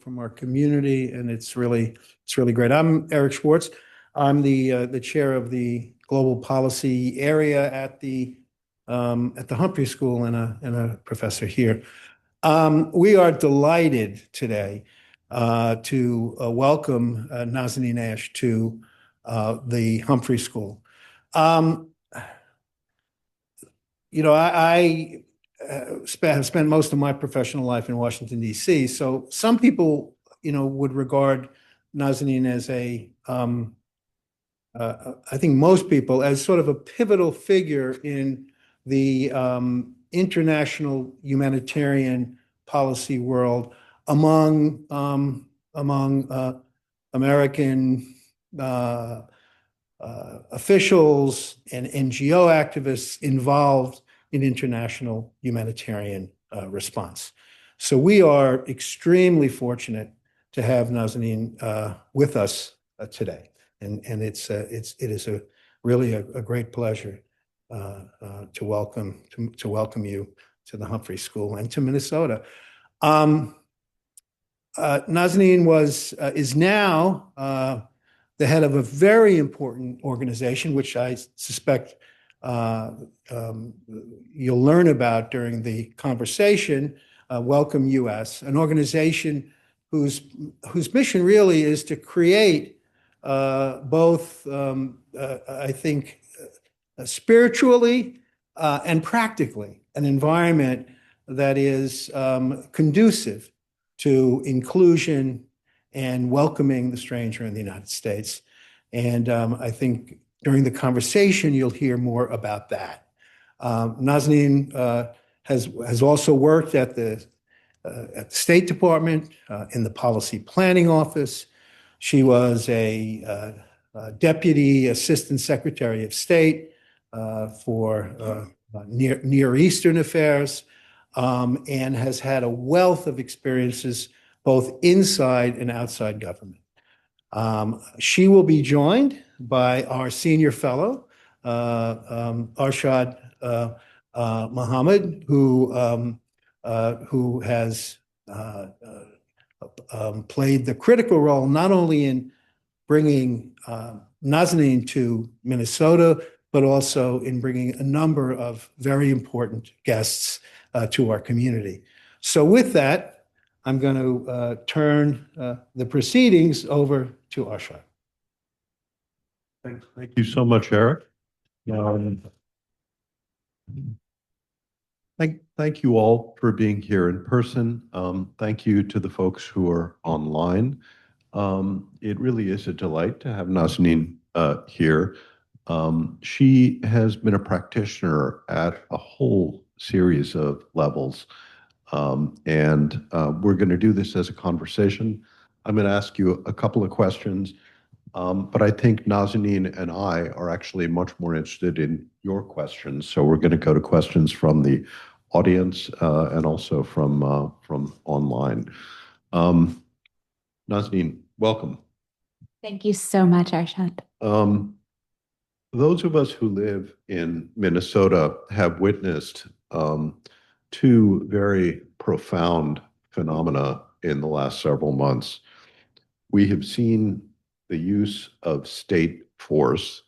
from our community, and it's really great. I'm Eric Schwartz. I'm the chair of the global policy area at the Humphrey School and a professor here. We are delighted today to welcome Nazanin Ash to the Humphrey School. I have spent most of my professional life in Washington, D.C. So some people, would regard Nazanin as I think most people, as sort of a pivotal figure in the international humanitarian policy world among American officials and NGO activists involved in international humanitarian response. So we are extremely fortunate to have Nazanin with us today, and it is really a great pleasure to welcome you to the Humphrey School and to Minnesota. Nazanin is now the head of a very important organization, which I suspect you'll learn about during the conversation, Welcome US, an organization whose mission really is to create both, I think, spiritually and practically an environment that is conducive to inclusion and welcoming the stranger in the United States. And I think during the conversation, you'll hear more about that. Nazanin has also worked at the State Department in the Policy Planning Office. She was a Deputy Assistant Secretary of State for Near Eastern Affairs and has had a wealth of experiences both inside and outside government. She will be joined by our senior fellow, Arshad Mohammed, who has played the critical role not only in bringing Nazanin to Minnesota, but also in bringing a number of very important guests to our community. So with that, I'm going to turn the proceedings over to Arshad. Thank you so much, Eric. Thank you all for being here in person. Thank you to the folks who are online. It really is a delight to have Nazanin here. She has been a practitioner at a whole series of levels. And we're going to do this as a conversation. I'm going to ask you a couple of questions, but I think Nazanin and I are actually much more interested in your questions. So we're going to go to questions from the audience and also from online. Nazanin, welcome. Thank you so much, Arshad. Those of us who live in Minnesota have witnessed two very profound phenomena in the last several months. We have seen the use of state force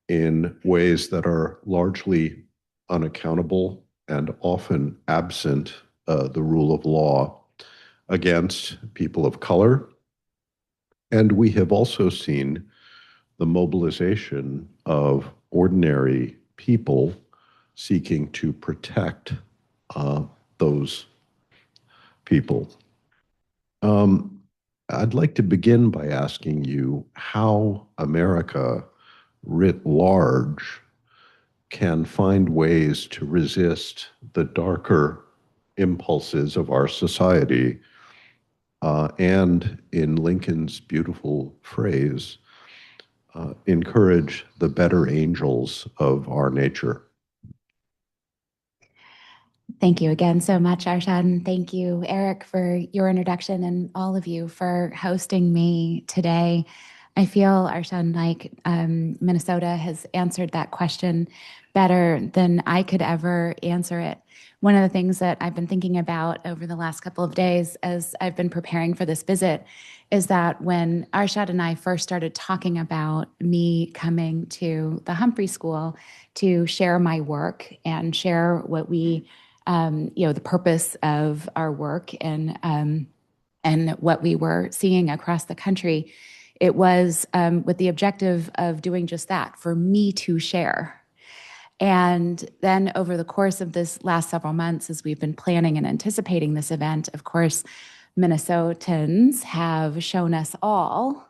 in ways that are largely unaccountable and often absent the rule of law against people of color. And we have also seen the mobilization of ordinary people seeking to protect those people. I'd like to begin by asking you how America writ large can find ways to resist the darker impulses of our society and, in Lincoln's beautiful phrase, encourage the better angels of our nature. Thank you again so much, Arshad, and thank you, Eric, for your introduction and all of you for hosting me today. I feel, Arshad, like Minnesota has answered that question better than I could ever answer it. One of the things that I've been thinking about over the last couple of days as I've been preparing for this visit is that when Arshad and I first started talking about me coming to the Humphrey School to share my work and share what we, the purpose of our work and what we were seeing across the country, it was with the objective of doing just that, for me to share. And then over the course of this last several months, as we've been planning and anticipating this event, of course, Minnesotans have shown us all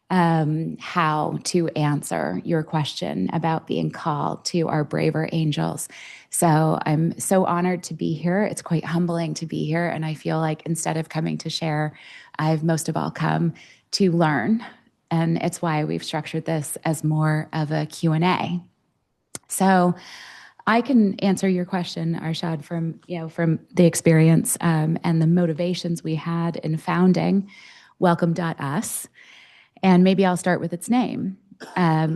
how to answer your question about being called to our braver angels. So I'm so honored to be here. It's quite humbling to be here. And I feel like instead of coming to share, I've most of all come to learn. And it's why we've structured this as more of a Q&A. So I can answer your question, Arshad, from the experience and the motivations we had in founding Welcome.us. And maybe I'll start with its name,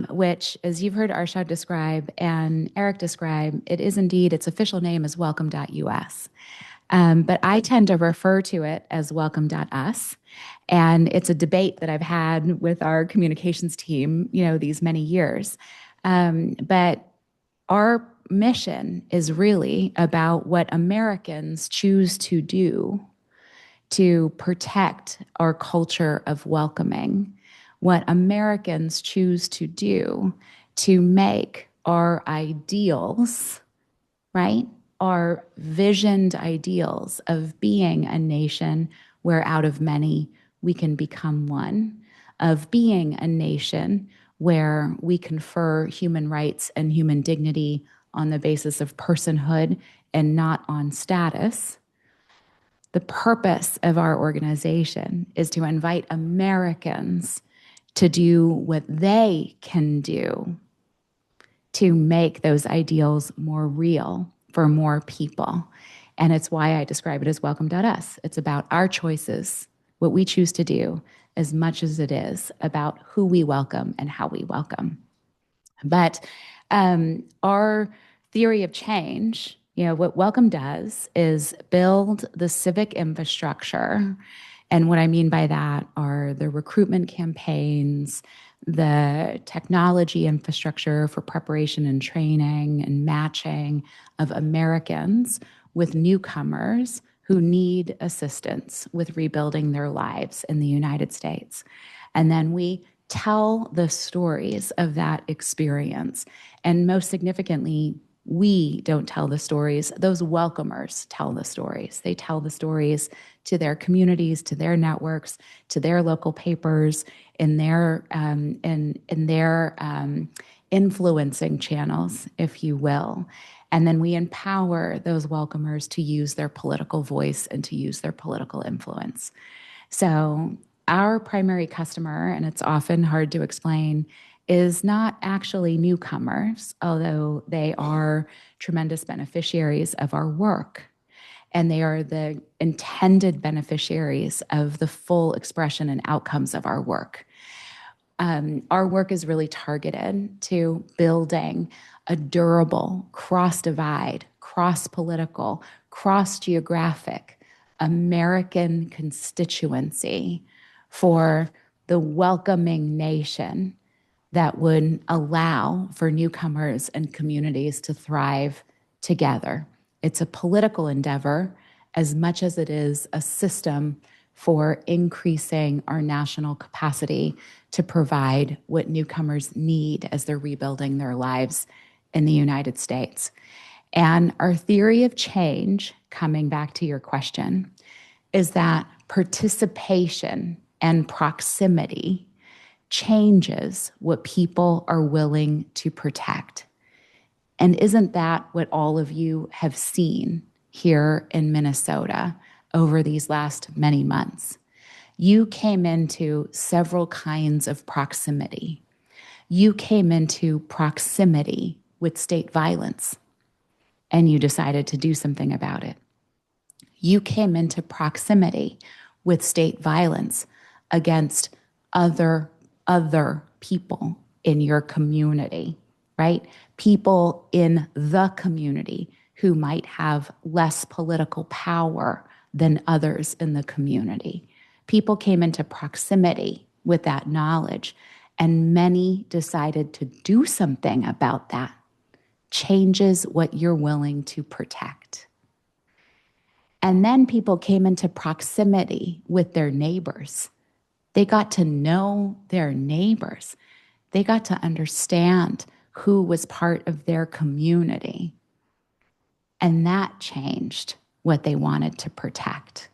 which, as you've heard Arshad describe and Eric describe, it is indeed, its official name is Welcome.us. But I tend to refer to it as Welcome.us. And it's a debate that I've had with our communications team, these many years. But our mission is really about what Americans choose to do to protect our culture of welcoming, what Americans choose to do to make our ideals, right, our visioned ideals of being a nation where out of many we can become one, of being a nation where we confer human rights and human dignity on the basis of personhood and not on status. The purpose of our organization is to invite Americans to do what they can do to make those ideals more real for more people. And it's why I describe it as Welcome.us. It's about our choices, what we choose to do, as much as it is about who we welcome and how we welcome. But our theory of change, what Welcome does is build the civic infrastructure. And what I mean by that are the recruitment campaigns, the technology infrastructure for preparation and training and matching of Americans with newcomers who need assistance with rebuilding their lives in the United States. And then we tell the stories of that experience. And most significantly, we don't tell the stories. Those welcomers tell the stories. They tell the stories to their communities, to their networks, to their local papers, in their influencing channels, if you will. And then we empower those welcomers to use their political voice and to use their political influence. So our primary customer, and it's often hard to explain, is not actually newcomers, although they are tremendous beneficiaries of our work. And they are the intended beneficiaries of the full expression and outcomes of our work. Our work is really targeted to building a durable, cross-divide, cross-political, cross-geographic American constituency for the welcoming nation that would allow for newcomers and communities to thrive together. It's a political endeavor as much as it is a system for increasing our national capacity to provide what newcomers need as they're rebuilding their lives in the United States. And our theory of change, coming back to your question, is that participation and proximity changes what people are willing to protect. And isn't that what all of you have seen here in Minnesota over these last many months? You came into several kinds of proximity. You came into proximity with state violence, and you decided to do something about it. You came into proximity with state violence against other people in your community, right? People in the community who might have less political power than others in the community. People came into proximity with that knowledge, and many decided to do something about that. Changes what you're willing to protect. And then people came into proximity with their neighbors. They got to know their neighbors. They got to understand who was part of their community. And that changed what they wanted to protect.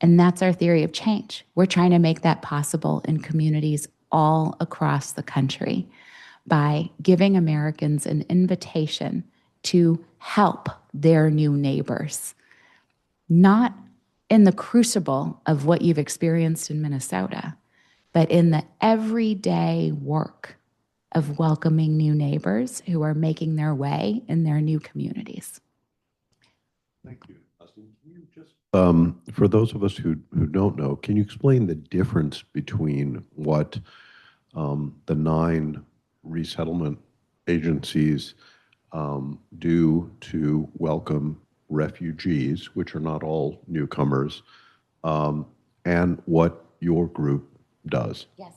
And that's our theory of change. We're trying to make that possible in communities all across the country by giving Americans an invitation to help their new neighbors, not in the crucible of what you've experienced in Minnesota, but in the everyday work of welcoming new neighbors who are making their way in their new communities. Thank you. Can you just, for those of us who don't know, can you explain the difference between what the 9 resettlement agencies do to welcome refugees, which are not all newcomers, and what your group does? Yes,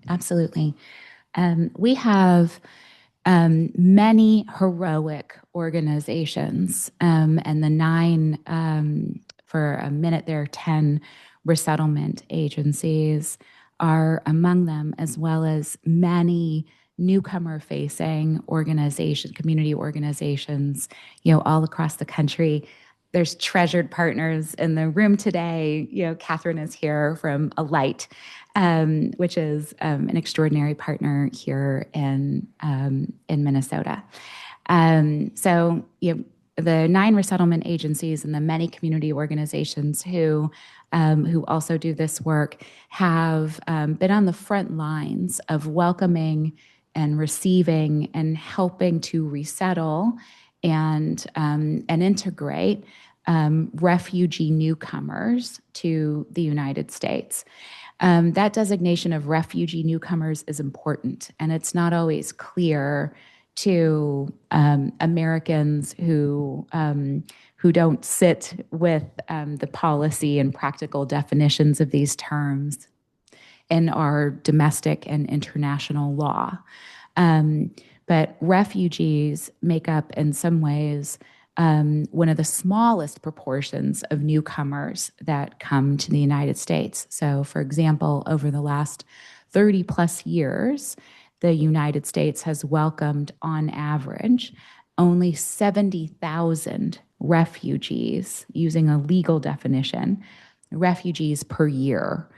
absolutely. We have many heroic organizations, and the 9, for a minute there, 10 resettlement agencies are among them, as well as many newcomer-facing organizations, community organizations, all across the country. There's treasured partners in the room today. Catherine is here from Alight, which is an extraordinary partner here in Minnesota. So the 9 resettlement agencies and the many community organizations who also do this work have been on the front lines of welcoming and receiving and helping to resettle and integrate refugee newcomers to the United States. That designation of refugee newcomers is important, and it's not always clear to Americans who don't sit with the policy and practical definitions of these terms in our domestic and international law. But refugees make up, in some ways, one of the smallest proportions of newcomers that come to the United States. So, for example, over the last 30 plus years, the United States has welcomed, on average, only 70,000 refugees, using a legal definition, refugees per year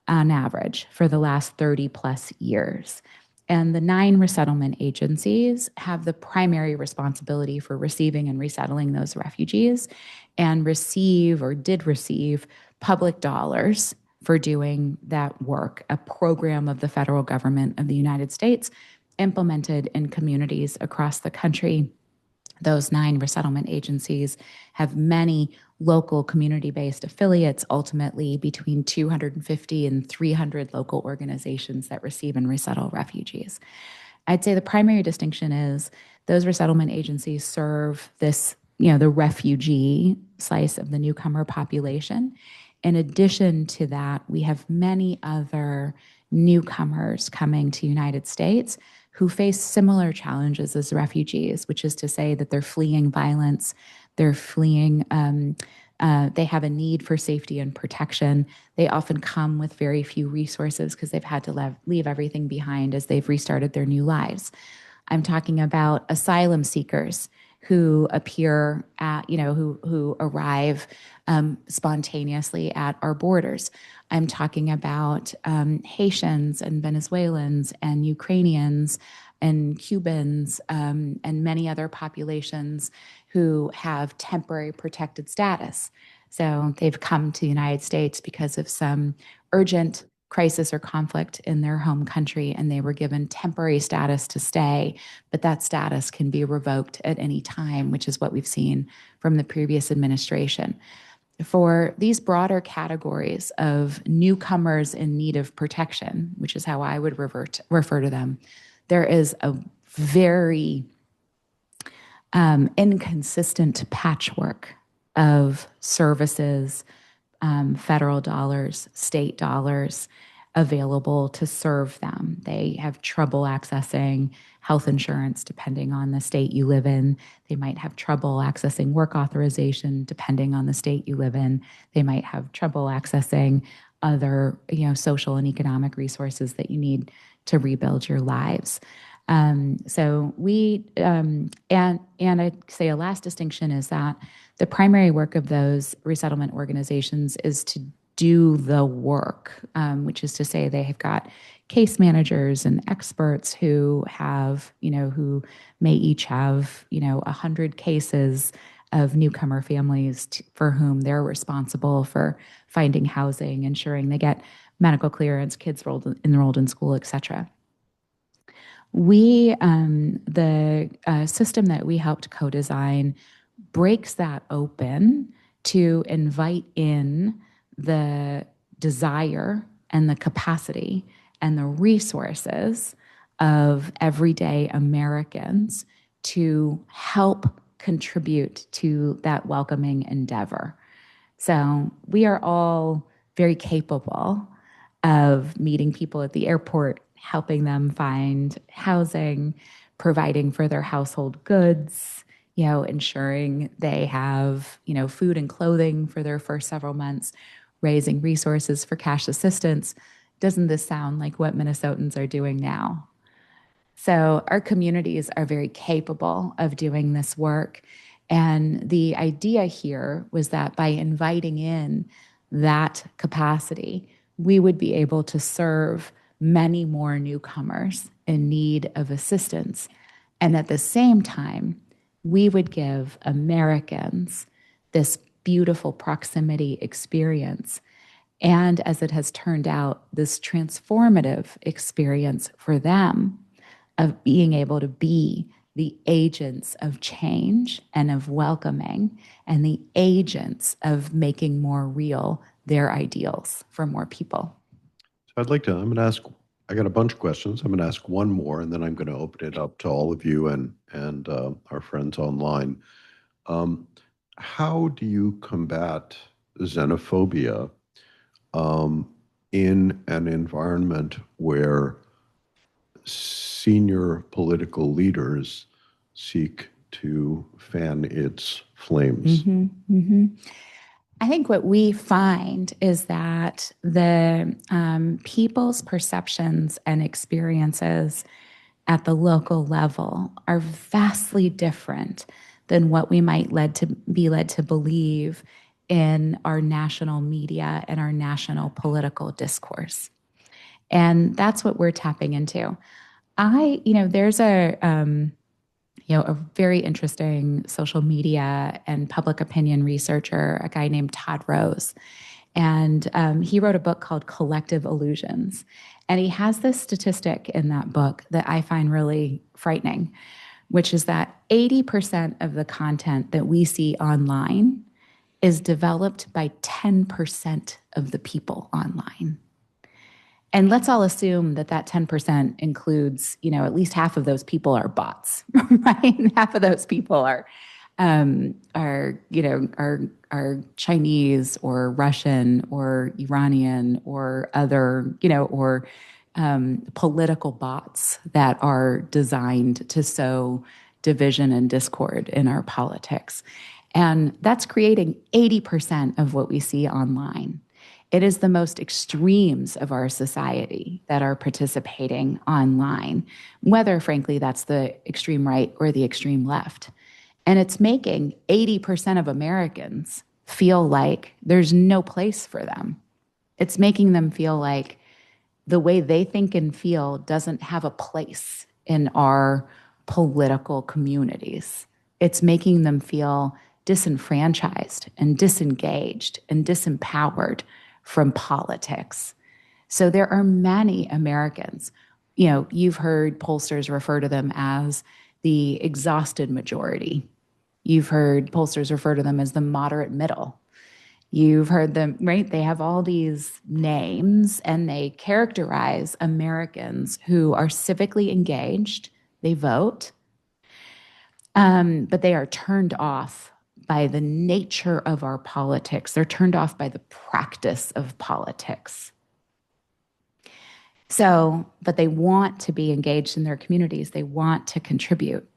on average for the last 30 plus years. And the 9 resettlement agencies have the primary responsibility for receiving and resettling those refugees, and did receive public dollars for doing that work, a program of the federal government of the United States implemented in communities across the country. Those 9 resettlement agencies have many local community-based affiliates, ultimately between 250 and 300 local organizations that receive and resettle refugees. I'd say the primary distinction is those resettlement agencies serve this, the refugee slice of the newcomer population. In addition to that, we have many other newcomers coming to the United States who face similar challenges as refugees, which is to say that they're fleeing violence, they're fleeing, they have a need for safety and protection. They often come with very few resources because they've had to leave everything behind as they've restarted their new lives. I'm talking about asylum seekers who appear at, who arrive spontaneously at our borders. I'm talking about Haitians and Venezuelans and Ukrainians and Cubans and many other populations who have temporary protected status. So they've come to the United States because of some urgent crisis or conflict in their home country, and they were given temporary status to stay, but that status can be revoked at any time, which is what we've seen from the previous administration. For these broader categories of newcomers in need of protection, which is how I would refer to them, there is a very inconsistent patchwork of services, federal dollars, state dollars available to serve them. They have trouble accessing health insurance depending on the state you live in. They might have trouble accessing work authorization depending on the state you live in. They might have trouble accessing other, social and economic resources that you need to rebuild your lives. So we, and I'd say a last distinction is that the primary work of those resettlement organizations is to do the work, which is to say they have got case managers and experts who have, who may each have, 100 cases of newcomer families for whom they're responsible for finding housing, ensuring they get medical clearance, kids enrolled in school, et cetera. The system that we helped co-design breaks that open to invite in the desire and the capacity and the resources of everyday Americans to help contribute to that welcoming endeavor. So we are all very capable of meeting people at the airport, helping them find housing, providing for their household goods, ensuring they have, food and clothing for their first several months, raising resources for cash assistance. Doesn't this sound like what Minnesotans are doing now? So our communities are very capable of doing this work. And the idea here was that by inviting in that capacity, we would be able to serve many more newcomers in need of assistance. And at the same time, we would give Americans this beautiful proximity experience. And as it has turned out, this transformative experience for them of being able to be the agents of change and of welcoming and the agents of making more real their ideals for more people. So I'm going to ask, I got a bunch of questions. I'm going to ask one more, and then I'm going to open it up to all of you and our friends online. How do you combat xenophobia in an environment where senior political leaders seek to fan its flames? Mm-hmm, mm-hmm. I think what we find is that the people's perceptions and experiences at the local level are vastly different than what we might be led to believe in our national media and our national political discourse. And that's what we're tapping into. There's a very interesting social media and public opinion researcher, a guy named Todd Rose. And he wrote a book called Collective Illusions. And he has this statistic in that book that I find really frightening, which is that 80% of the content that we see online is developed by 10% of the people online. And let's all assume that 10% includes, at least half of those people are bots, right? Half of those people are Chinese or Russian or Iranian or other, or political bots that are designed to sow division and discord in our politics. And that's creating 80% of what we see online. It is the most extremes of our society that are participating online, whether, frankly, that's the extreme right or the extreme left. And it's making 80% of Americans feel like there's no place for them. It's making them feel like the way they think and feel doesn't have a place in our political communities. It's making them feel disenfranchised and disengaged and disempowered from politics. So there are many Americans, you've heard pollsters refer to them as the exhausted majority. You've heard pollsters refer to them as the moderate middle. You've heard them, right? They have all these names and they characterize Americans who are civically engaged, they vote, But they are turned off by the nature of our politics. They're turned off by the practice of politics. So, but they want to be engaged in their communities. They want to contribute.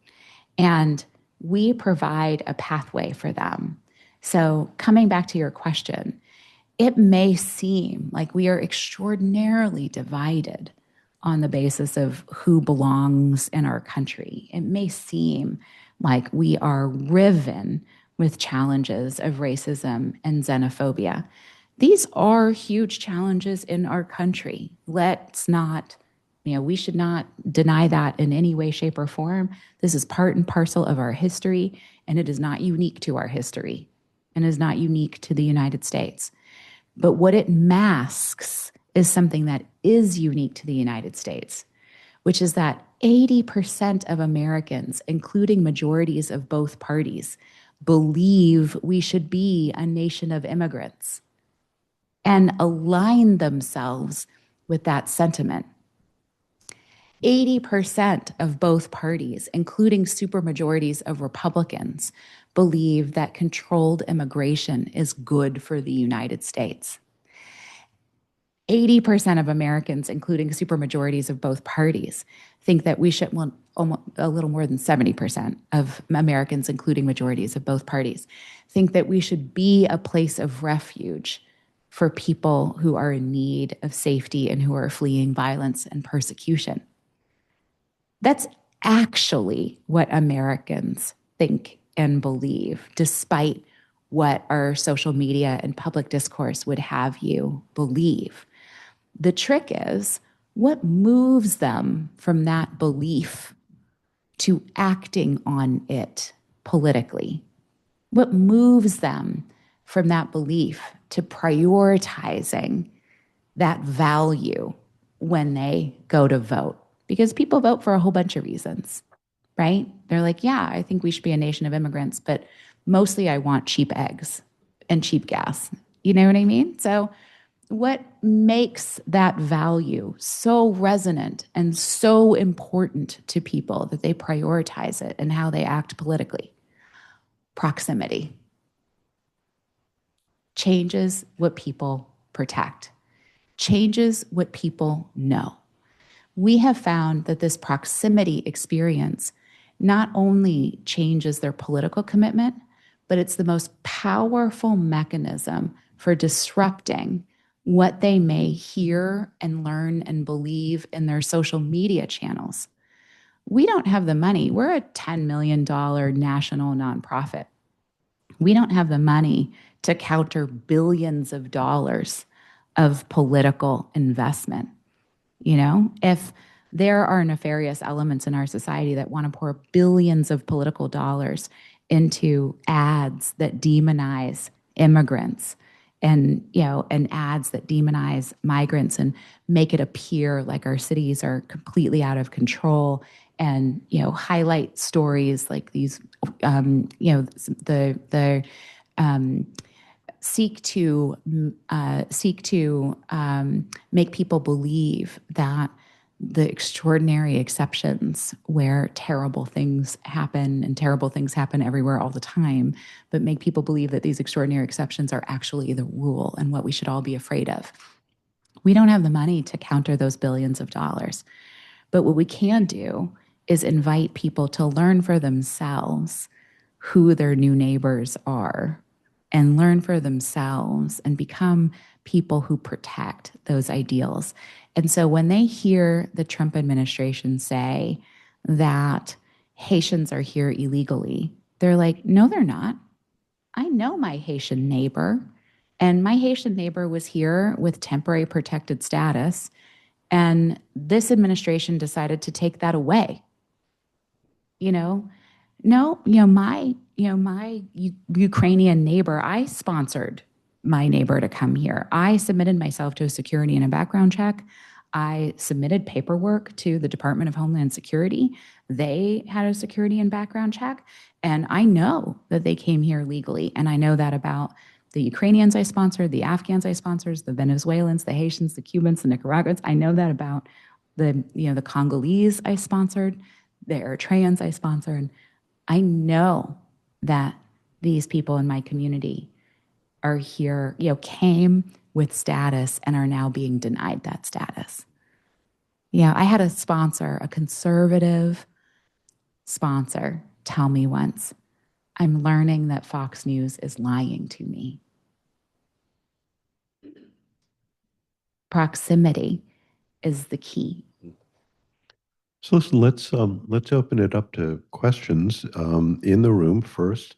And we provide a pathway for them. So, coming back to your question, it may seem like we are extraordinarily divided on the basis of who belongs in our country. It may seem like we are riven with challenges of racism and xenophobia. These are huge challenges in our country. Let's not, we should not deny that in any way, shape, or form. This is part and parcel of our history, and it is not unique to our history, and is not unique to the United States. But what it masks is something that is unique to the United States, which is that 80% of Americans, including majorities of both parties, believe we should be a nation of immigrants and align themselves with that sentiment. 80% of both parties, including supermajorities of Republicans, believe that controlled immigration is good for the United States. 80% of Americans, including supermajorities of both parties, think that we should, well, a little more than 70% of Americans, including majorities of both parties, think that we should be a place of refuge for people who are in need of safety and who are fleeing violence and persecution. That's actually what Americans think and believe, despite what our social media and public discourse would have you believe. The trick is, what moves them from that belief to acting on it politically? What moves them from that belief to prioritizing that value when they go to vote? Because people vote for a whole bunch of reasons, right? They're like, yeah, I think we should be a nation of immigrants, but mostly I want cheap eggs and cheap gas. You know what I mean? So what makes that value so resonant and so important to people that they prioritize it and how they act politically? Proximity. Changes what people protect, changes what people know. We have found that this proximity experience not only changes their political commitment, but it's the most powerful mechanism for disrupting what they may hear and learn and believe in their social media channels. We don't have the money. We're a $10 million national nonprofit. We don't have the money to counter billions of dollars of political investment. If there are nefarious elements in our society that want to pour billions of political dollars into ads that demonize immigrants and ads that demonize migrants and make it appear like our cities are completely out of control, and highlight stories like these, seek to make people believe that the extraordinary exceptions where terrible things happen, and terrible things happen everywhere all the time, but make people believe that these extraordinary exceptions are actually the rule and what we should all be afraid of. We don't have the money to counter those billions of dollars. But what we can do is invite people to learn for themselves who their new neighbors are, and learn for themselves and become people who protect those ideals. And so when they hear the Trump administration say that Haitians are here illegally, they're like, no, they're not. I know my Haitian neighbor, and my Haitian neighbor was here with temporary protected status, and this administration decided to take that away. My Ukrainian neighbor, I sponsored my neighbor to come here. I submitted myself to a security and a background check. I submitted paperwork to the Department of Homeland Security. They had a security and background check. And I know that they came here legally. And I know that about the Ukrainians I sponsored, the Afghans I sponsored, the Venezuelans, the Haitians, the Cubans, the Nicaraguans. I know that about the Congolese I sponsored, the Eritreans I sponsored. I know that these people in my community are here, came with status and are now being denied that status. Yeah, I had a sponsor, a conservative sponsor, tell me once, I'm learning that Fox News is lying to me. Proximity is the key. So listen, let's open it up to questions in the room first.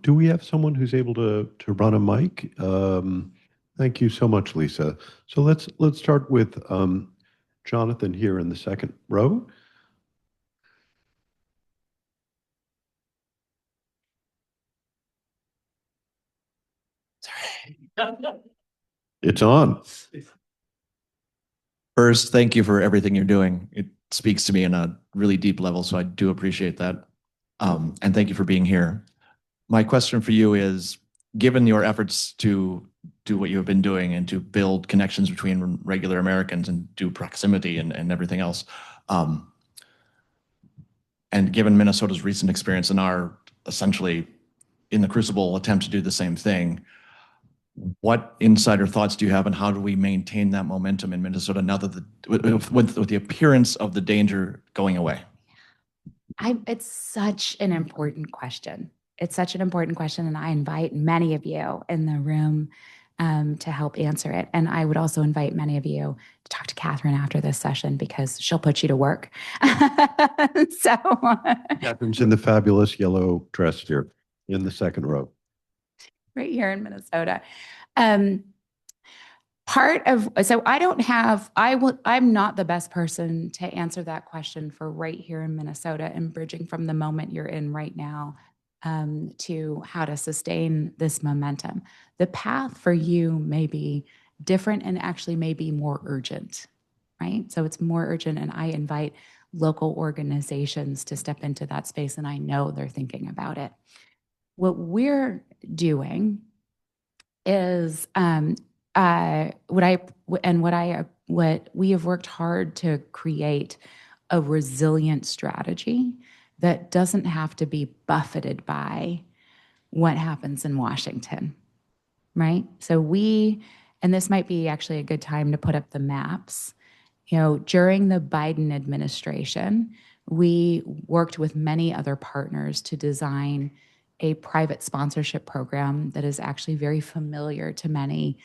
Do we have someone who's able to run a mic? Thank you so much, Lisa. So let's start with Jonathan here in the second row. It's on. First, thank you for everything you're doing. It speaks to me on a really deep level, so I do appreciate that. And thank you for being here. My question for you is, given your efforts to do what you have been doing and to build connections between regular Americans and do proximity and everything else, and given Minnesota's recent experience and our essentially in the crucible attempt to do the same thing, what insider thoughts do you have, and how do we maintain that momentum in Minnesota now that with the appearance of the danger going away? It's such an important question. It's such an important question, and I invite many of you in the room to help answer it. And I would also invite many of you to talk to Catherine after this session because she'll put you to work. So Catherine's in the fabulous yellow dress here in the second row. Right here in Minnesota. I'm not the best person to answer that question for right here in Minnesota and bridging from the moment you're in right now to how to sustain this momentum. The path for you may be different and actually may be more urgent, right? So it's more urgent, and I invite local organizations to step into that space, and I know they're thinking about it. What we're doing is what we have worked hard to create a resilient strategy that doesn't have to be buffeted by what happens in Washington, right? So and this might be actually a good time to put up the maps. During the Biden administration, we worked with many other partners to design a private sponsorship program that is actually very familiar to many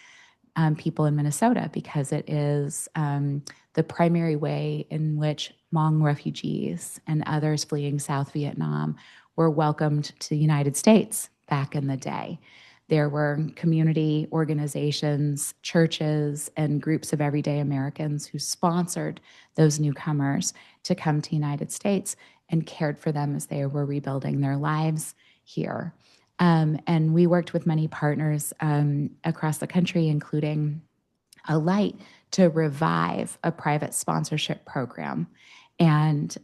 people in Minnesota because it is the primary way in which Hmong refugees and others fleeing South Vietnam were welcomed to the United States back in the day. There were community organizations, churches, and groups of everyday Americans who sponsored those newcomers to come to the United States and cared for them as they were rebuilding their lives here. And we worked with many partners across the country, including Alight, to revive a private sponsorship program. And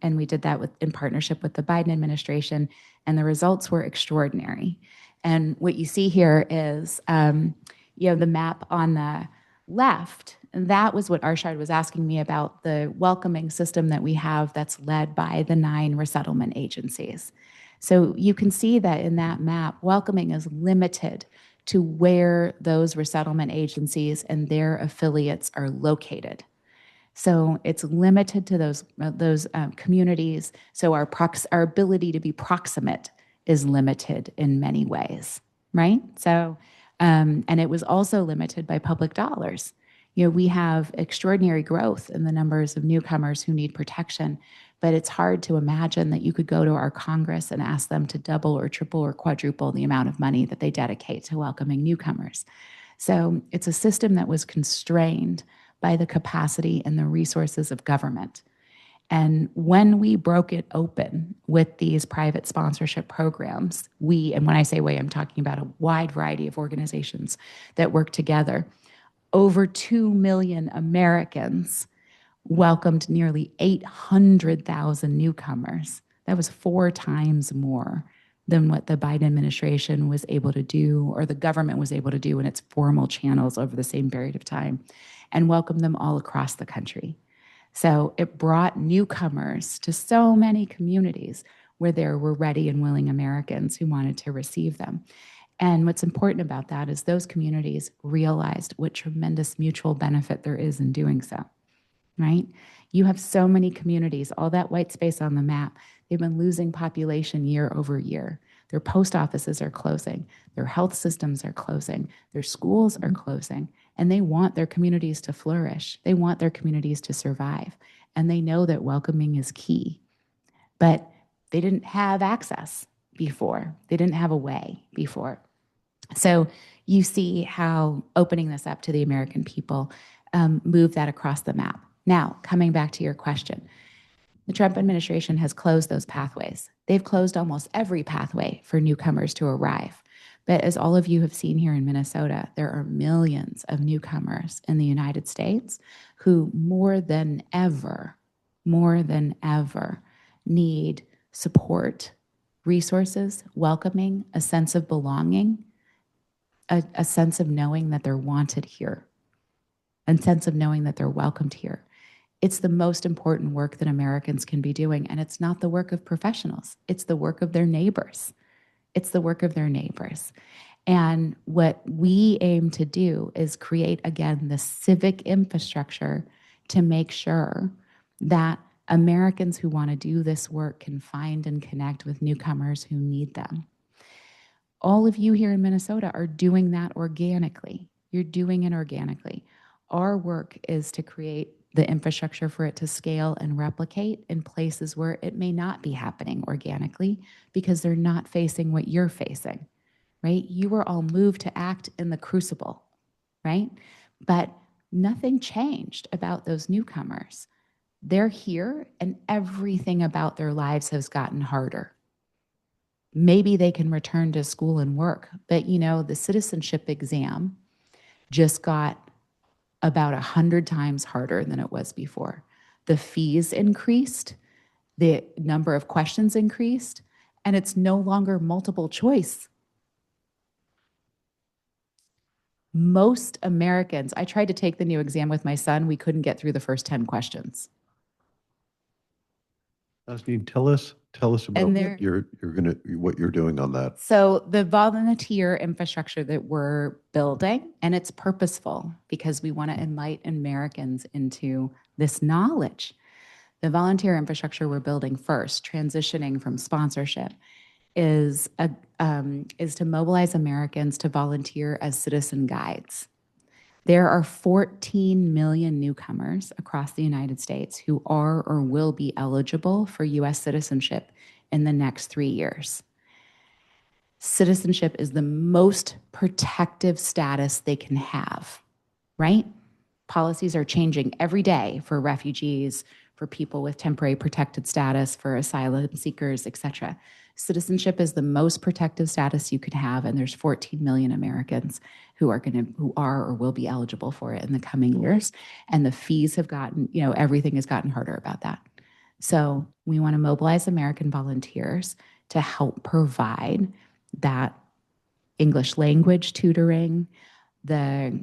we did that in partnership with the Biden administration, and the results were extraordinary. And what you see here is, the map on the left. And that was what Arshad was asking me about, the welcoming system that we have that's led by the 9 resettlement agencies. So you can see that in that map, welcoming is limited to where those resettlement agencies and their affiliates are located. So it's limited to those communities. So our ability to be proximate is limited in many ways, right? So, and it was also limited by public dollars. We have extraordinary growth in the numbers of newcomers who need protection, but it's hard to imagine that you could go to our Congress and ask them to double or triple or quadruple the amount of money that they dedicate to welcoming newcomers. So it's a system that was constrained by the capacity and the resources of government. And when we broke it open with these private sponsorship programs, and when I say we, I'm talking about a wide variety of organizations that work together, over 2 million Americans welcomed nearly 800,000 newcomers. That was 4 times more than what the Biden administration was able to do, or the government was able to do in its formal channels over the same period of time, and welcomed them all across the country. So it brought newcomers to so many communities where there were ready and willing Americans who wanted to receive them. And what's important about that is those communities realized what tremendous mutual benefit there is in doing so, right? You have so many communities, all that white space on the map, they've been losing population year over year. Their post offices are closing, their health systems are closing, their schools are closing, and they want their communities to flourish. They want their communities to survive, and they know that welcoming is key. But they didn't have access before. They didn't have a way before. So you see how opening this up to the American people moved that across the map. Now, coming back to your question, the Trump administration has closed those pathways. They've closed almost every pathway for newcomers to arrive. But as all of you have seen here in Minnesota, there are millions of newcomers in the United States who more than ever need support, resources, welcoming, a sense of belonging, a sense of knowing that they're wanted here, a sense of knowing that they're welcomed here. It's the most important work that Americans can be doing, and it's not the work of professionals. It's the work of their neighbors. It's the work of their neighbors. And what we aim to do is create, again, the civic infrastructure to make sure that Americans who want to do this work can find and connect with newcomers who need them. All of you here in Minnesota are doing that organically. You're doing it organically. Our work is to create the infrastructure for it to scale and replicate in places where it may not be happening organically because they're not facing what you're facing, right? You were all moved to act in the crucible, right? But nothing changed about those newcomers. They're here and everything about their lives has gotten harder. Maybe they can return to school and work, but you know, the citizenship exam just got about 100 times harder than it was before. The fees increased, the number of questions increased, and it's no longer multiple choice. Most Americans, I tried to take the new exam with my son, we couldn't get through the first 10 questions. Nazanin, tell us about And what you're doing on that. So the volunteer infrastructure that we're building, and it's purposeful because we want to enlighten Americans into this knowledge. The volunteer infrastructure we're building first, transitioning from sponsorship, is to mobilize Americans to volunteer as citizen guides. There are 14 million newcomers across the United States who are or will be eligible for U.S. citizenship in the next 3 years. Citizenship is the most protective status they can have, right? Policies are changing every day for refugees, for people with temporary protected status, for asylum seekers, et cetera. Citizenship is the most protective status you could have, and there's 14 million Americans who are or will be eligible for it in the coming years. And the fees have gotten, everything has gotten harder about that. So we want to mobilize American volunteers to help provide that English language tutoring, the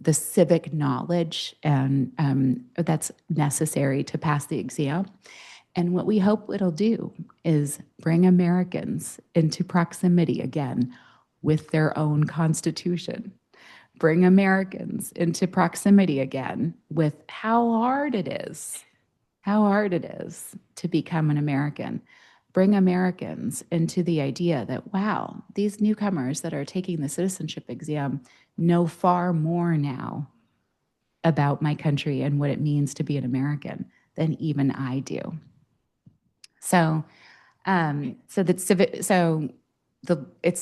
civic knowledge and that's necessary to pass the exam. And what we hope it'll do is bring Americans into proximity again with their own Constitution. Bring Americans into proximity again with how hard it is to become an American. Bring Americans into the idea that, wow, these newcomers that are taking the citizenship exam know far more now about my country and what it means to be an American than even I do. So, it's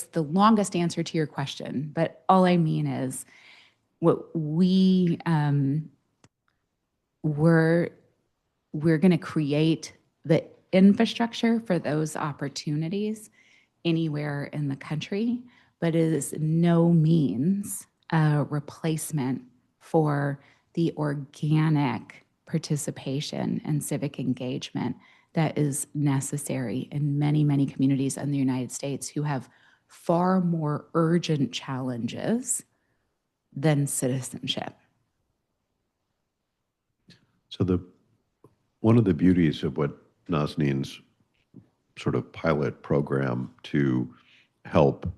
the longest answer to your question, but all I mean is what we're going to create the infrastructure for those opportunities anywhere in the country, but it is no means a replacement for the organic participation and civic engagement that is necessary in many, many communities in the United States who have far more urgent challenges than citizenship. So one of the beauties of what Nazanin's sort of pilot program to help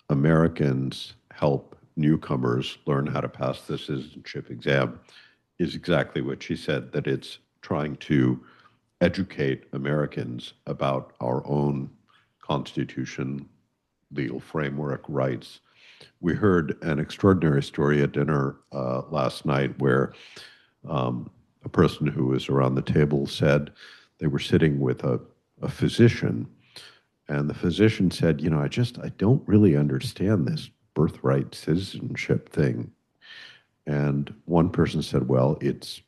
Americans help newcomers learn how to pass the citizenship exam is exactly what she said, that it's trying to educate Americans about our own Constitution, legal framework, rights. We heard an extraordinary story at dinner last night where a person who was around the table said they were sitting with a physician, and the physician said, I don't really understand this birthright citizenship thing. And one person said, well, it's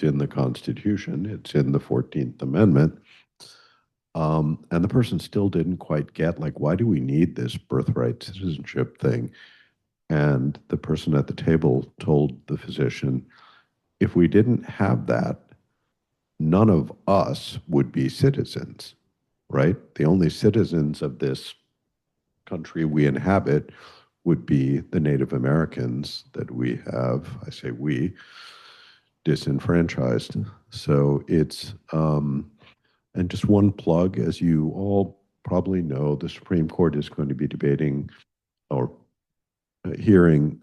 in the Constitution, it's in the 14th Amendment. And the person still didn't quite get, like, why do we need this birthright citizenship thing? And the person at the table told the physician, if we didn't have that, none of us would be citizens, right? The only citizens of this country we inhabit would be the Native Americans that we have, I say we, disenfranchised. So it's, and just one plug, as you all probably know, the Supreme Court is going to be debating or hearing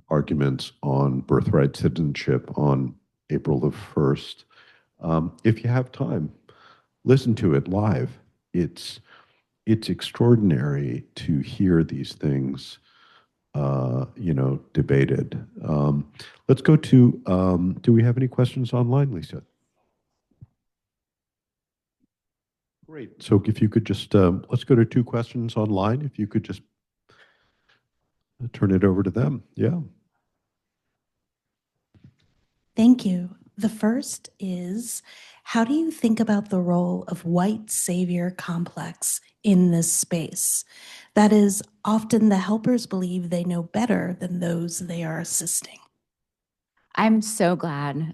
arguments on birthright citizenship on April the 1st. If you have time, listen to it live. It's extraordinary to hear these things, debated. Let's go to, do we have any questions online, Lisa? Great. So if you could just, let's go to 2 questions online. If you could just turn it over to them. Yeah. Thank you. The first is, how do you think about the role of white savior complex in this space? That is, often the helpers believe they know better than those they are assisting. I'm so glad.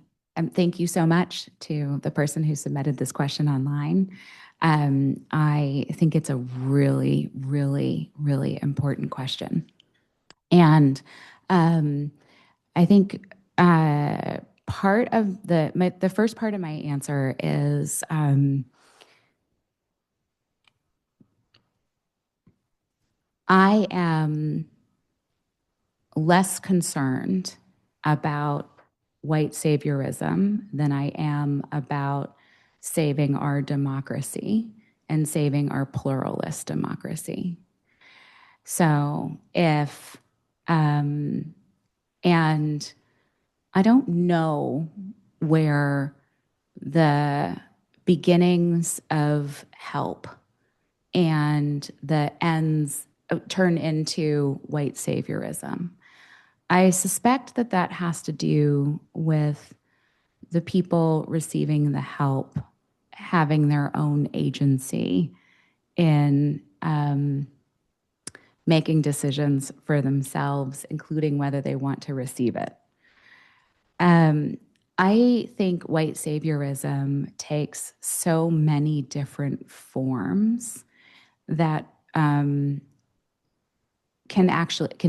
Thank you so much to the person who submitted this question online. I think it's a really, really, really important question. And I think part of the first part of my answer is I am less concerned about white saviorism than I am about saving our democracy and saving our pluralist democracy. So if, and I don't know where the beginnings of help and the ends turn into white saviorism. I suspect that that has to do with the people receiving the help having their own agency in making decisions for themselves, including whether they want to receive it. I think white saviorism takes so many different forms that can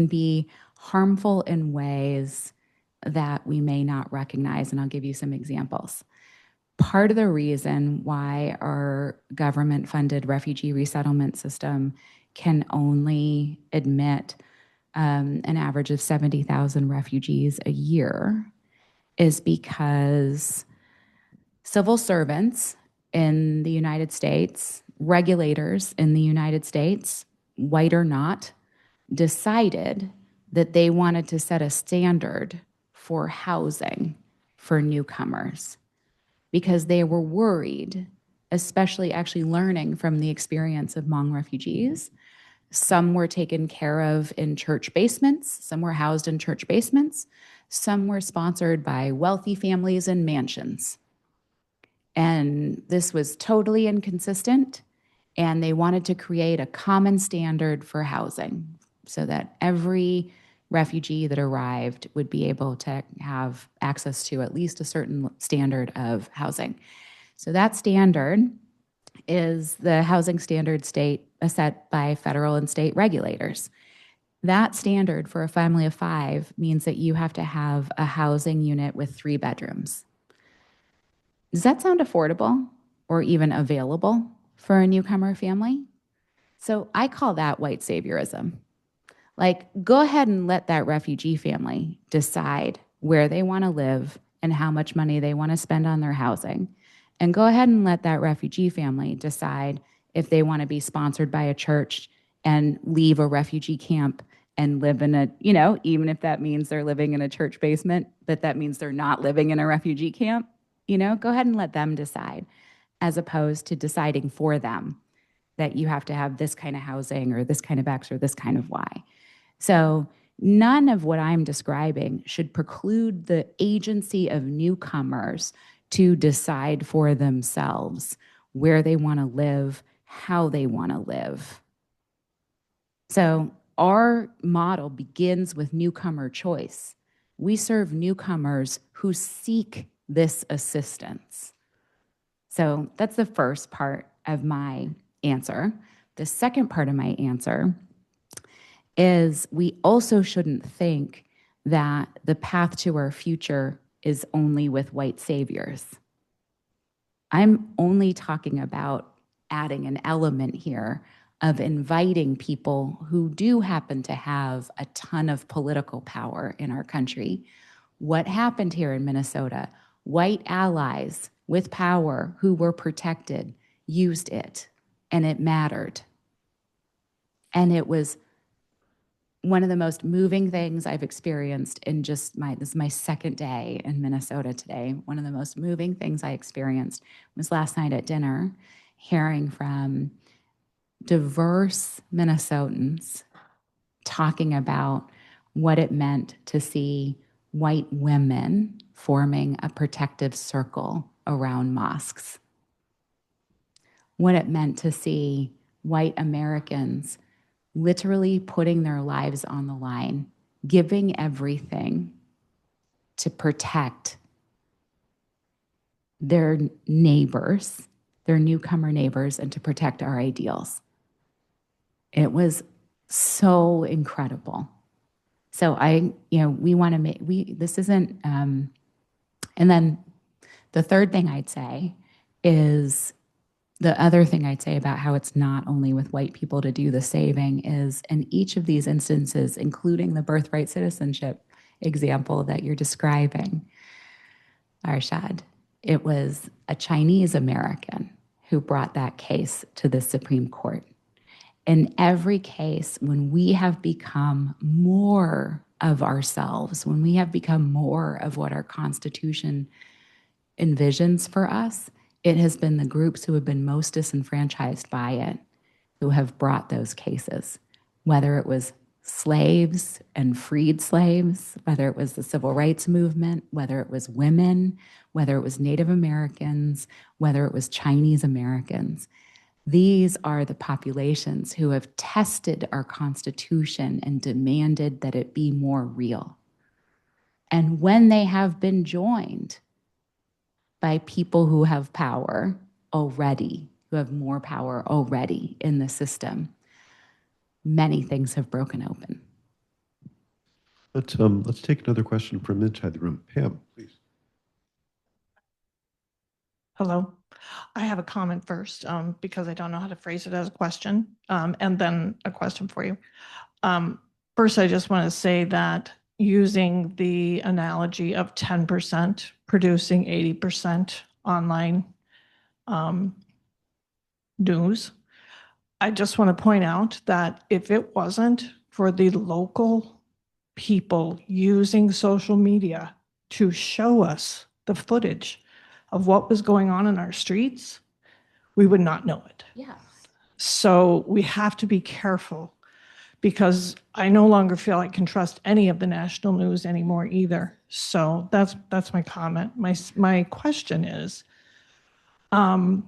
be harmful in ways that we may not recognize, and I'll give you some examples. Part of the reason why our government-funded refugee resettlement system can only admit an average of 70,000 refugees a year is because civil servants in the United States, regulators in the United States, white or not, decided that they wanted to set a standard for housing for newcomers because they were worried, especially actually learning from the experience of Hmong refugees. Some were taken care of in church basements, some were housed in church basements, some were sponsored by wealthy families in mansions. And this was totally inconsistent, and they wanted to create a common standard for housing so that every refugee that arrived would be able to have access to at least a certain standard of housing. So that standard is the housing standard set by federal and state regulators. That standard for a family of 5 means that you have to have a housing unit with 3 bedrooms. Does that sound affordable or even available for a newcomer family? So I call that white saviorism. Like, go ahead and let that refugee family decide where they want to live and how much money they want to spend on their housing. And go ahead and let that refugee family decide if they want to be sponsored by a church and leave a refugee camp and live in a, even if that means they're living in a church basement, that means they're not living in a refugee camp. Go ahead and let them decide, as opposed to deciding for them that you have to have this kind of housing or this kind of X or this kind of Y. So none of what I'm describing should preclude the agency of newcomers to decide for themselves where they want to live, how they want to live. So our model begins with newcomer choice. We serve newcomers who seek this assistance. So that's the first part of my answer. The second part of my answer is we also shouldn't think that the path to our future is only with white saviors. I'm only talking about adding an element here of inviting people who do happen to have a ton of political power in our country. What happened here in Minnesota? White allies with power who were protected used it, and it mattered. And it was one of the most moving things I've experienced in this is my second day in Minnesota today. One of the most moving things I experienced was last night at dinner, hearing from diverse Minnesotans talking about what it meant to see white women forming a protective circle around mosques, what it meant to see white Americans literally putting their lives on the line, giving everything to protect their neighbors, their newcomer neighbors, and to protect our ideals. It was so incredible. So we want to this isn't, and then the third thing I'd say is, the other thing I'd say about how it's not only with white people to do the saving is, in each of these instances, including the birthright citizenship example that you're describing, Arshad, it was a Chinese American who brought that case to the Supreme Court. In every case, when we have become more of ourselves, when we have become more of what our Constitution envisions for us, it has been the groups who have been most disenfranchised by it who have brought those cases, whether it was slaves and freed slaves, whether it was the civil rights movement, whether it was women, whether it was Native Americans, whether it was Chinese Americans. These are the populations who have tested our Constitution and demanded that it be more real. And when they have been joined by people who have power already, who have more power already in the system, many things have broken open. Let's take another question from inside the room. Pam, please. Hello. I have a comment first because I don't know how to phrase it as a question, and then a question for you. First, I just want to say that using the analogy of 10% producing 80% online news, I just want to point out that if it wasn't for the local people using social media to show us the footage of what was going on in our streets, we would not know it. Yeah. So we have to be careful, because I no longer feel I can trust any of the national news anymore either. So that's my comment. My question is, the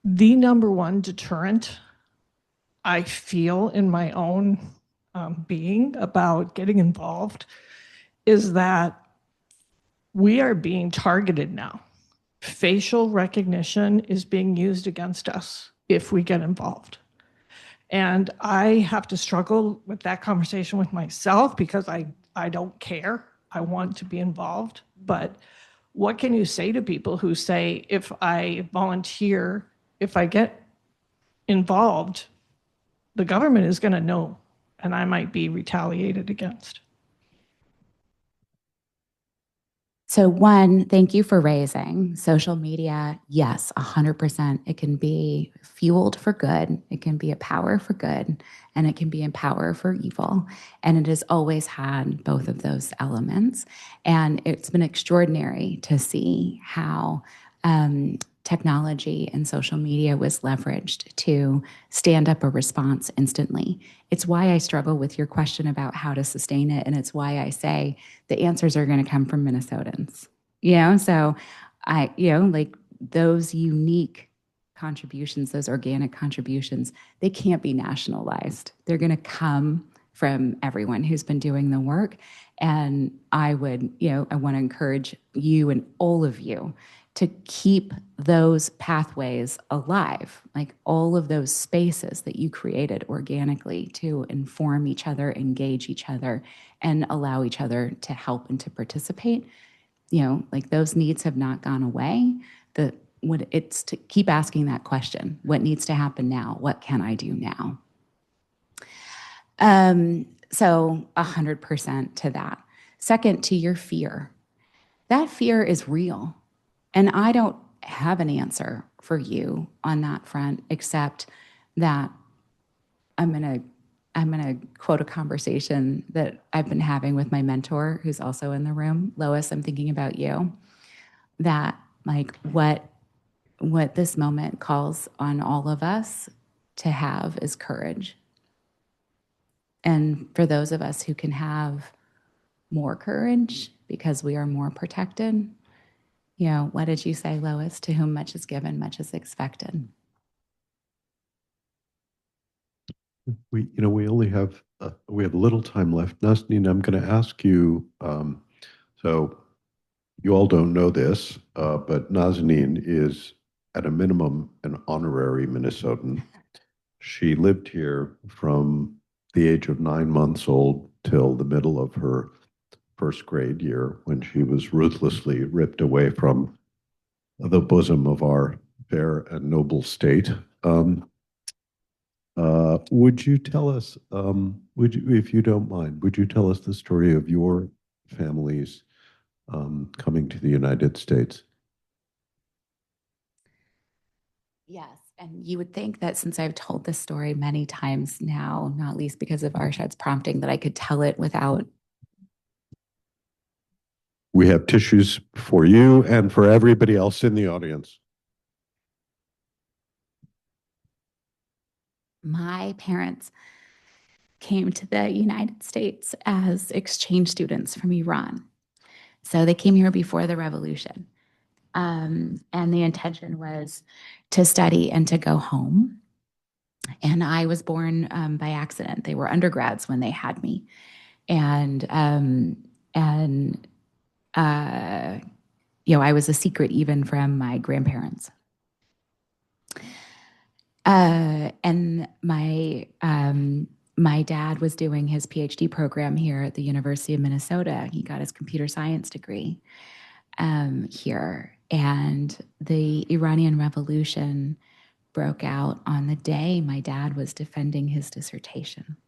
number one deterrent I feel in my own being about getting involved is that we are being targeted now. Facial recognition is being used against us if we get involved. And I have to struggle with that conversation with myself because I don't care. I want to be involved. But what can you say to people who say, if I volunteer, if I get involved, the government is going to know and I might be retaliated against? So one, thank you for raising social media. Yes, 100%. It can be fueled for good. It can be a power for good, and it can be a power for evil. And it has always had both of those elements. And it's been extraordinary to see how technology and social media was leveraged to stand up a response instantly. It's why I struggle with your question about how to sustain it. And it's why I say the answers are going to come from Minnesotans. So like those unique contributions, those organic contributions, they can't be nationalized. They're going to come from everyone who's been doing the work. And I want to encourage you and all of you to keep those pathways alive, like all of those spaces that you created organically to inform each other, engage each other, and allow each other to help and to participate. Like those needs have not gone away. It's to keep asking that question: what needs to happen now? What can I do now? So 100% to that. Second, to your fear. That fear is real. And I don't have an answer for you on that front, except that I'm gonna quote a conversation that I've been having with my mentor, who's also in the room. Lois, I'm thinking about you. That like what this moment calls on all of us to have is courage. And for those of us who can have more courage because we are more protected, what did you say, Lois? To whom much is given, much is expected. We only have we have a little time left. Nazanin, I'm going to ask you. So you all don't know this, but Nazanin is at a minimum an honorary Minnesotan. She lived here from the age of 9 months old till the middle of her first grade year, when she was ruthlessly ripped away from the bosom of our fair and noble state. Would you tell us, if you don't mind, would you tell us the story of your families coming to the United States? Yes, and you would think that since I've told this story many times now, not least because of Arshad's prompting, that I could tell it without. We have tissues for you and for everybody else in the audience. My parents came to the United States as exchange students from Iran. So they came here before the revolution. And the intention was to study and to go home. And I was born by accident. They were undergrads when they had me. And I was a secret even from my grandparents. And my dad was doing his PhD program here at the University of Minnesota. He got his computer science degree here. And the Iranian Revolution broke out on the day my dad was defending his dissertation.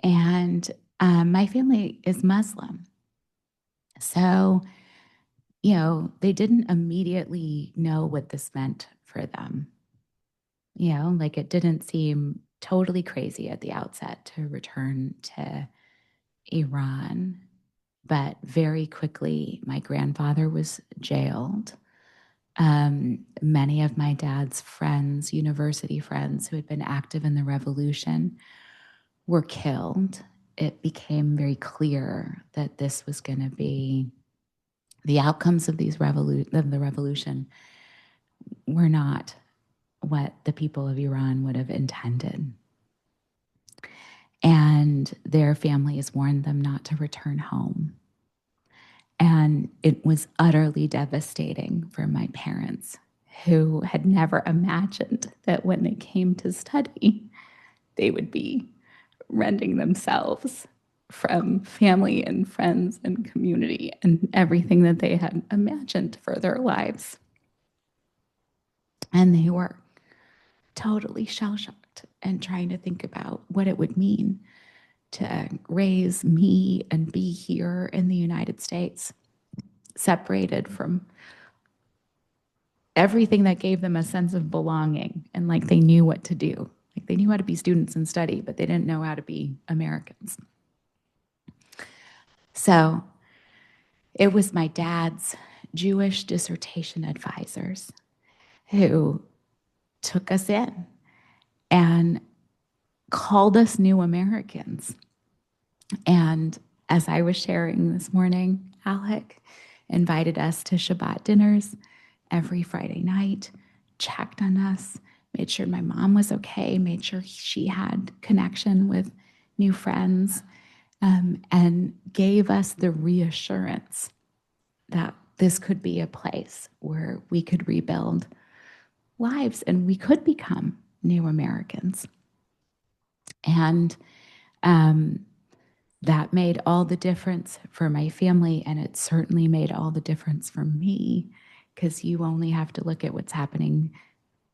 And my family is Muslim. So, they didn't immediately know what this meant for them. Like it didn't seem totally crazy at the outset to return to Iran. But very quickly, my grandfather was jailed. Many of my dad's friends, university friends who had been active in the revolution, were killed. It became very clear that this was going to be the outcomes of the revolution were not what the people of Iran would have intended. And their families warned them not to return home. And it was utterly devastating for my parents, who had never imagined that when they came to study, they would be rending themselves from family and friends and community and everything that they had imagined for their lives. And they were totally shell-shocked and trying to think about what it would mean to raise me and be here in the United States, separated from everything that gave them a sense of belonging and like they knew what to do. Like they knew how to be students and study, but they didn't know how to be Americans. So it was my dad's Jewish dissertation advisors who took us in and called us new Americans. And as I was sharing this morning, Alec invited us to Shabbat dinners every Friday night, checked on us, made sure my mom was okay, made sure she had connection with new friends, and gave us the reassurance that this could be a place where we could rebuild lives and we could become new Americans. And that made all the difference for my family, and it certainly made all the difference for me, because you only have to look at what's happening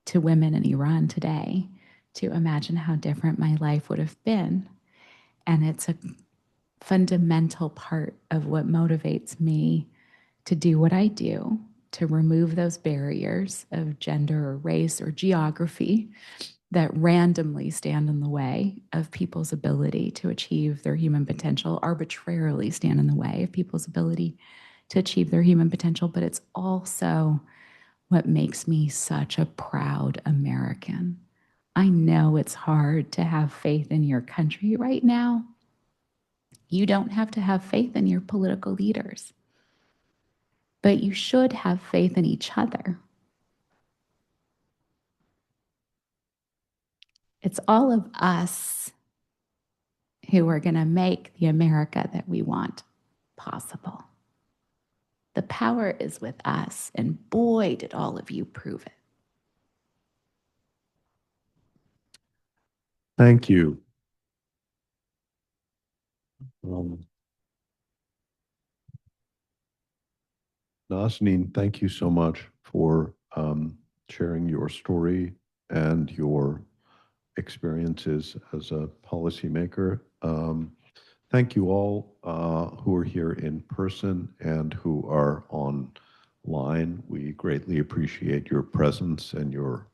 to women in Iran today to imagine how different my life would have been. And it's a fundamental part of what motivates me to do what I do, to remove those barriers of gender or race or geography that randomly stand in the way of people's ability to achieve their human potential, arbitrarily stand in the way of people's ability to achieve their human potential. But it's also what makes me such a proud American. I know it's hard to have faith in your country right now. You don't have to have faith in your political leaders, but you should have faith in each other. It's all of us who are going to make the America that we want possible. The power is with us, and boy, did all of you prove it. Thank you. Nazanin, thank you so much for sharing your story and your experiences as a policymaker. Thank you all who are here in person and who are online. We greatly appreciate your presence and your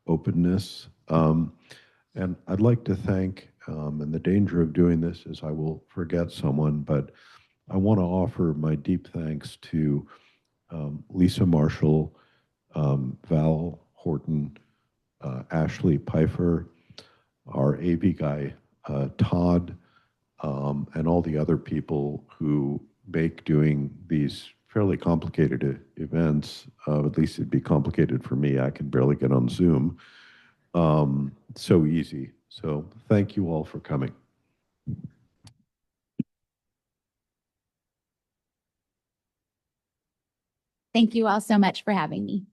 openness. And I'd like to thank, and the danger of doing this is I will forget someone, but I want to offer my deep thanks to Lisa Marshall, Val Horton, Ashley Pfeiffer, our AV guy, Todd, and all the other people who make doing these fairly complicated events, at least it'd be complicated for me, I can barely get on Zoom, so easy. So thank you all for coming. Thank you all so much for having me.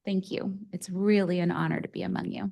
Thank you. It's really an honor to be among you.